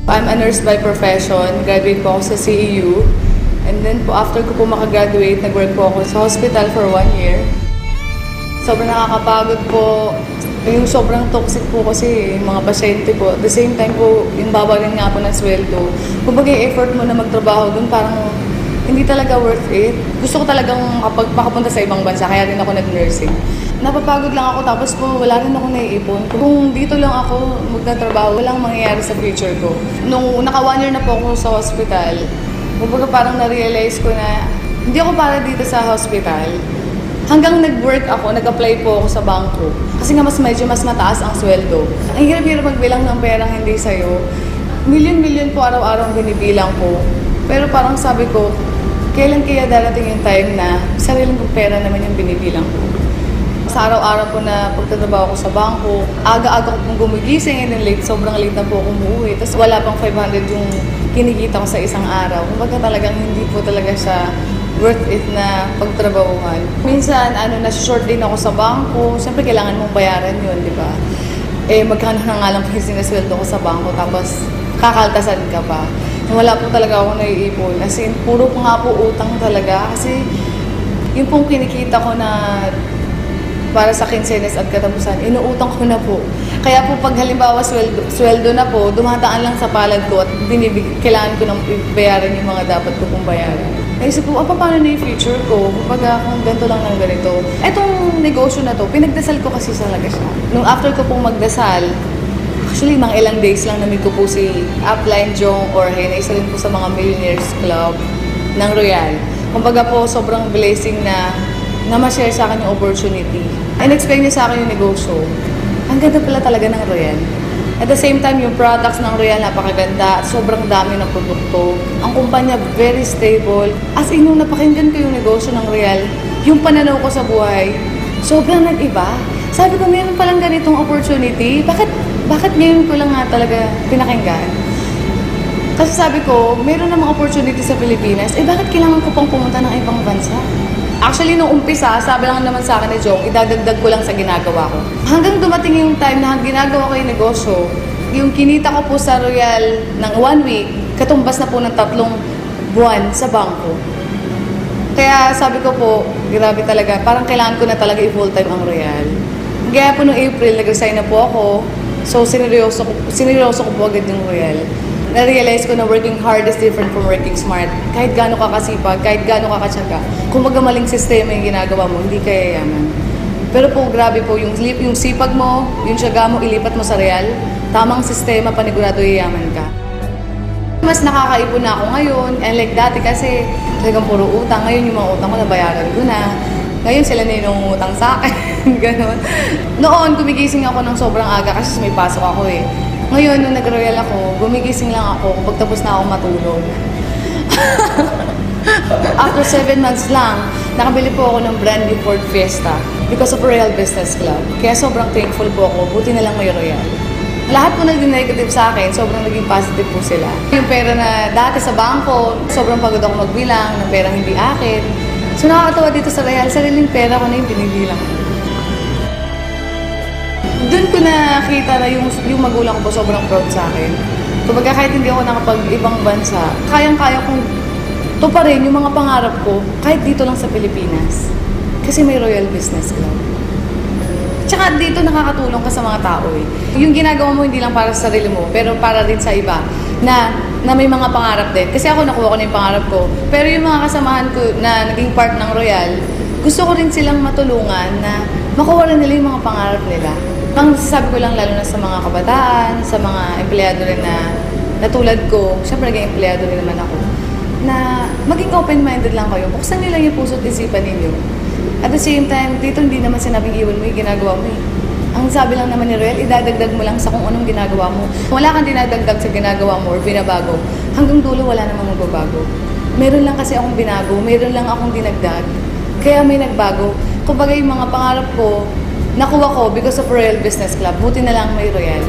I'm a nurse by profession. Graduate po ako sa CEU. And then po, after ko po makagraduate, nag-work po ako sa hospital for 1 year. Sobrang nakakapagod po. Yung sobrang toxic po kasi yung mga pasyente po. At the same time po, yung babagan nga po ng sweldo. Kumbaga yung effort mo na magtrabaho dun, parang hindi talaga worth it. Gusto ko talagang makapunta sa ibang bansa, kaya din ako nag-nursing. Napapagod lang ako, tapos po wala rin ako naiipon. Kung dito lang ako magtatrabaho, walang mangyayari sa future ko. Nung naka 1 year na po ako sa hospital, kumbaga parang na-realize ko na hindi ako para dito sa hospital. Hanggang nag-work ako, nag-apply po ako sa bangko. Kasi nga medyo mas mataas ang sweldo. Ang hirap-hirap magbilang ng perang hindi sa'yo. Milyon-milyon po araw-araw ang binibilang ko. Pero parang sabi ko, kailan kaya darating yung time na sariling kong pera naman yung binibilang ko. Sa araw-araw po na pagtatrabaho ko sa bangko, aga-aga ko pong gumigising and then sobrang late na po ako umuwi. Tapos wala pang 500 yung kinikita ko sa isang araw. Kumbaga talagang hindi po talaga siya worth it na pagtrabahuhan. Minsan, nasi-short din ako sa bangko. Siyempre, kailangan mong bayaran yun, di ba? Magkano na nga lang po yung sinasweldo ko sa bangko, tapos kakaltasan ka pa. Wala po talaga ako naiipon. As in, puro po nga po utang talaga. Kasi yung pong kinikita ko na para sa kinsenas at katapusan, inuutang ko na po. Kaya po pag halimbawa sweldo na po, dumataan lang sa palad ko at kailangan ko nang bayaran yung mga dapat ko pong bayaran. Naisip ko, paano na yung future ko? Kapag kung ganito lang ng ganito. Etong negosyo na to, pinagdasal ko kasi talaga siya. Nung after ko pong magdasal, actually, mga ilang days lang namit ko po si Upline Jong Jorge na isa rin po sa mga Millionaires Club ng Royal. Kumbaga po, sobrang blessing na ma-share sa akin yung opportunity. In-explain niya sa akin yung negosyo. Ang ganda pala talaga ng Royal. At the same time, yung products ng Royal napakaganda at sobrang dami ng produkto. Ang kumpanya, very stable. As in, nung napakinggan ko yung negosyo ng Royal, yung pananaw ko sa buhay, sobrang nag-iba. Sabi ko, meron palang ganitong opportunity. Bakit ngayon ko lang nga talaga pinakinggan? Kasi sabi ko, meron namang opportunity sa Pilipinas, bakit kailangan ko pang pumunta ng ibang bansa? Actually, nung umpisa, sabi lang naman sa akin ni Jong, idadagdag ko lang sa ginagawa ko. Hanggang dumating yung time na ginagawa ko yung negosyo, yung kinita ko po sa Royal ng 1 week, katumbas na po ng 3 buwan sa bangko. Kaya sabi ko po, grabe talaga, parang kailangan ko na talaga i-full-time ang Royal. Kaya po noong April, nag-resign na po ako. So, sineryoso ko po agad yung Royal. Na-realize ko na working hard is different from working smart. Kahit gaano ka kasipag, kahit gaano ka katsaga, kung magamaling sistema yung ginagawa mo, hindi ka yayaman. Pero po, grabe po, yung sipag mo, yung tiyaga mo, ilipat mo sa Royal, tamang sistema, panigurado yayaman ka. Mas nakakaipon na ako ngayon, and like dati kasi, talagang puro utang. Ngayon yung mga utang ko, nabayaran ko na. Ngayon sila na yung utang sa akin, gano'n. Noon, gumigising ako ng sobrang aga kasi may pasok ako eh. Ngayon, nung nag-royal ako, gumigising lang ako kapag tapos na ako matulog. After 7 months lang, nakabili po ako ng brand new Ford Fiesta because of Royal Business Club. Kaya sobrang thankful po ako, buti na lang may Royal. Lahat po naging negative sa akin, sobrang naging positive po sila. Yung pera na dati sa bangko, sobrang pagod ako magbilang ng perang hindi akin. So nakakatawa dito sa Royal, sariling pera ko na yung binibilang ko. Doon ko nakita na yung magulang ko po sobrang proud sa akin. Kumbaga kahit hindi ako nakapag-ibang bansa, kayang-kaya kong tuparin yung mga pangarap ko kahit dito lang sa Pilipinas. Kasi may Royal Business Club. Tsaka dito nakakatulong ka sa mga tao eh. Yung ginagawa mo hindi lang para sa sarili mo, pero para din sa iba na may mga pangarap din. Kasi ako nakuha ko na yung pangarap ko. Pero yung mga kasamahan ko na naging part ng Royal, gusto ko rin silang matulungan na makuha rin nila yung mga pangarap nila. Ang sasabi ko lang lalo na sa mga kabataan, sa mga empleyado rin na tulad ko, syempre naging empleyado rin naman ako, na maging open-minded lang kayo. Buksan nyo lang yung puso't isipan ninyo. At the same time, dito hindi naman sinabing iwan mo yung ginagawa mo eh. Ang sabi lang naman ni Royal, idadagdag mo lang sa kung anong ginagawa mo. Kung wala kang dinadagdag sa ginagawa mo or binabago, hanggang dulo wala namang magbabago. Meron lang kasi akong binago, meron lang akong dinagdag, kaya may nagbago. Kumbaga yung mga pangarap ko, nakuha ko because of Royal Business Club. Buti na lang may Royal.